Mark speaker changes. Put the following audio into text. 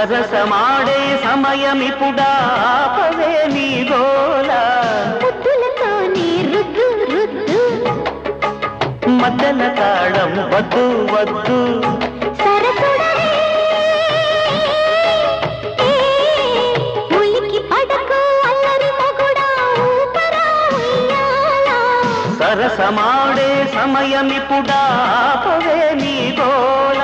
Speaker 1: సరసమాడే సమయమిపుడా ఆపవే నీ గోల
Speaker 2: ముద్దులతో నీ రుద్దు రుద్దు
Speaker 1: మద్దెల తాళం వద్దు వద్దు
Speaker 2: సరసుడవే ఉలికి పడకు అల్లరి మొగుడా ఊపరా ఉయ్యాలా
Speaker 1: సరసమాడే సమయమిపుడా ఆపవే నీ గోల